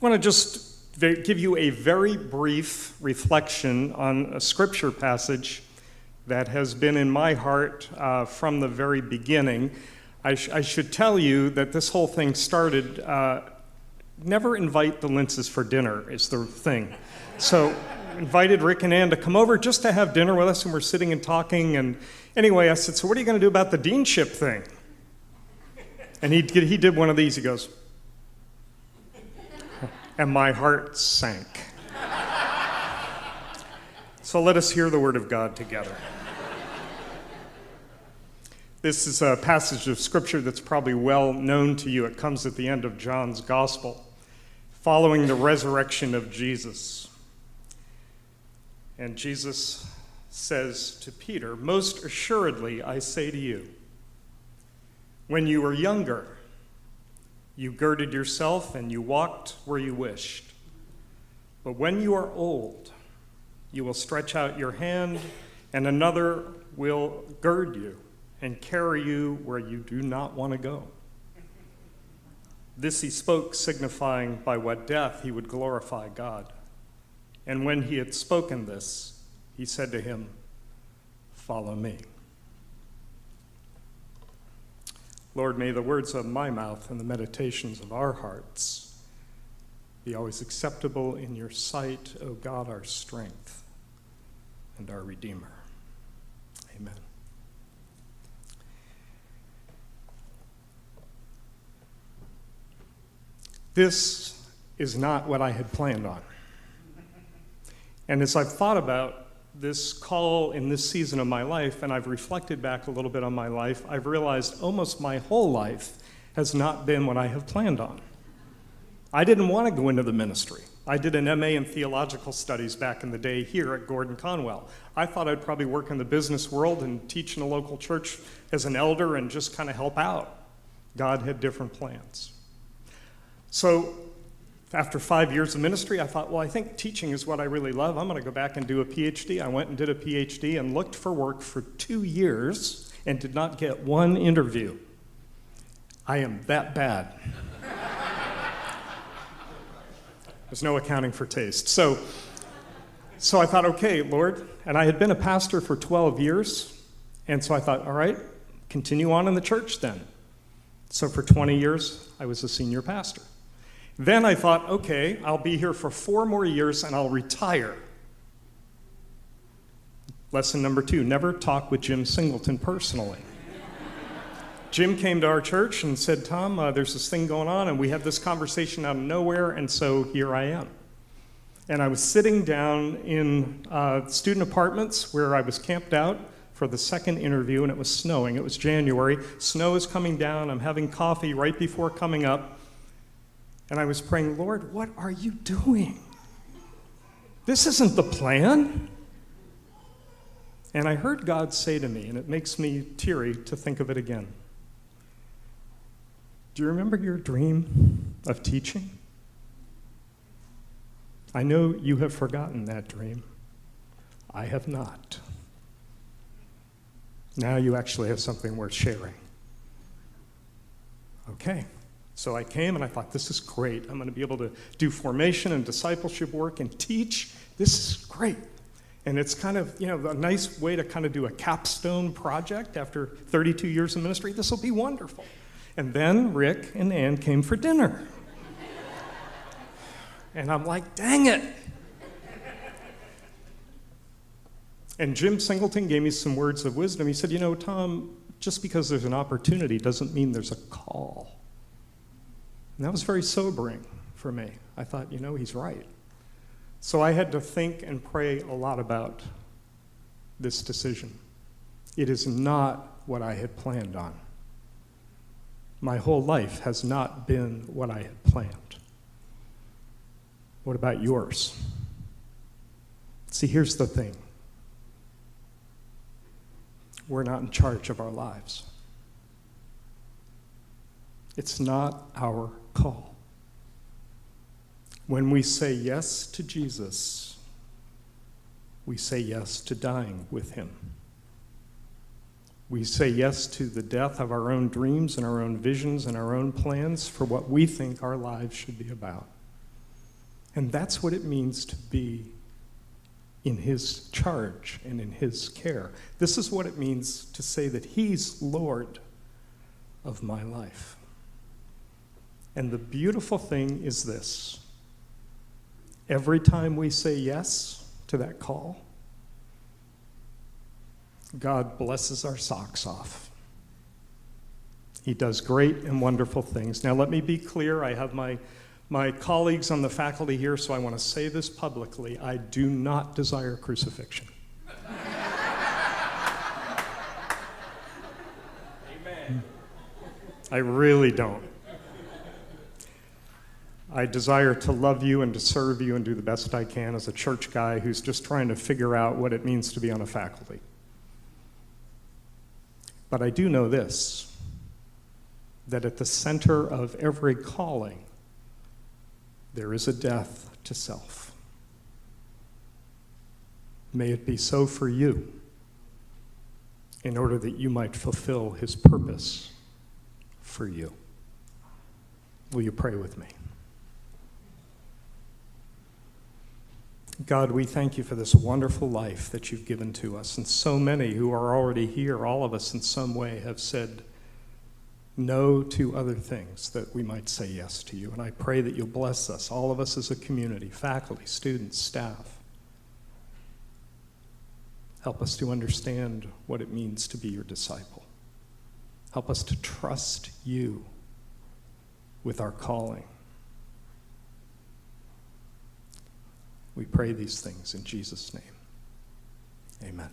I want to just give you a very brief reflection on a scripture passage that has been in my heart from the very beginning. I should tell you that this whole thing started, never invite the Lintzes for dinner is the thing. So invited Rick and Ann to come over just to have dinner with us, and we're sitting and talking, and anyway, I said, so what are you going to do about the deanship thing? And he did one of these, he goes, and my heart sank. So let us hear the word of God together. This is a passage of scripture that's probably well known to you. It comes at the end of John's gospel, following the resurrection of Jesus. And Jesus says to Peter, most assuredly I say to you, when you were younger, you girded yourself and you walked where you wished. But when you are old, you will stretch out your hand and another will gird you and carry you where you do not want to go. This he spoke, signifying by what death he would glorify God. And when he had spoken this, he said to him, follow me. Lord, may the words of my mouth and the meditations of our hearts be always acceptable in your sight, O God, our strength and our Redeemer. Amen. This is not what I had planned on. And as I've thought about this call in this season of my life, and I've reflected back a little bit on my life, I've realized almost my whole life has not been what I have planned on. I didn't want to go into the ministry. I did an MA in theological studies back in the day here at Gordon-Conwell. I thought I'd probably work in the business world and teach in a local church as an elder and just kind of help out. God had different plans. So after 5 years of ministry, I thought, well, I think teaching is what I really love. I'm going to go back and do a PhD. I went and did a PhD and looked for work for 2 years and did not get one interview. I am that bad. There's no accounting for taste. So I thought, okay, Lord, and I had been a pastor for 12 years, and so I thought, all right, continue on in the church then. So for 20 years, I was a senior pastor. Then I thought, okay, I'll be here for 4 more years and I'll retire. Lesson number 2, never talk with Jim Singleton personally. Jim came to our church and said, Tom, there's this thing going on, and we had this conversation out of nowhere, and so here I am. And I was sitting down in student apartments where I was camped out for the second interview, and it was snowing. It was January. Snow is coming down. I'm having coffee right before coming up. And I was praying, Lord, what are you doing? This isn't the plan. And I heard God say to me, and it makes me teary to think of it again. Do you remember your dream of teaching? I know you have forgotten that dream. I have not. Now you actually have something worth sharing. Okay. So I came and I thought, this is great. I'm going to be able to do formation and discipleship work and teach. This is great. And it's kind of, a nice way to kind of do a capstone project after 32 years of ministry. This will be wonderful. And then Rick and Ann came for dinner. And I'm like, dang it. And Jim Singleton gave me some words of wisdom. He said, Tom, just because there's an opportunity doesn't mean there's a call. And that was very sobering for me. I thought, he's right. So I had to think and pray a lot about this decision. It is not what I had planned on. My whole life has not been what I had planned. What about yours? See, here's the thing. We're not in charge of our lives. It's not our call. When we say yes to Jesus, we say yes to dying with him. We say yes to the death of our own dreams and our own visions and our own plans for what we think our lives should be about. And that's what it means to be in his charge and in his care. This is what it means to say that he's Lord of my life. And the beautiful thing is this. Every time we say yes to that call, God blesses our socks off. He does great and wonderful things. Now let me be clear. I have my colleagues on the faculty here, so I want to say this publicly. I do not desire crucifixion. Amen. I really don't. I desire to love you and to serve you and do the best I can as a church guy who's just trying to figure out what it means to be on a faculty. But I do know this, that at the center of every calling, there is a death to self. May it be so for you, in order that you might fulfill his purpose for you. Will you pray with me? God, we thank you for this wonderful life that you've given to us, and so many who are already here, all of us in some way have said no to other things that we might say yes to you. And I pray that you'll bless us, all of us as a community, faculty, students, staff. Help us to understand what it means to be your disciple. Help us to trust you with our calling. We pray these things in Jesus' name. Amen.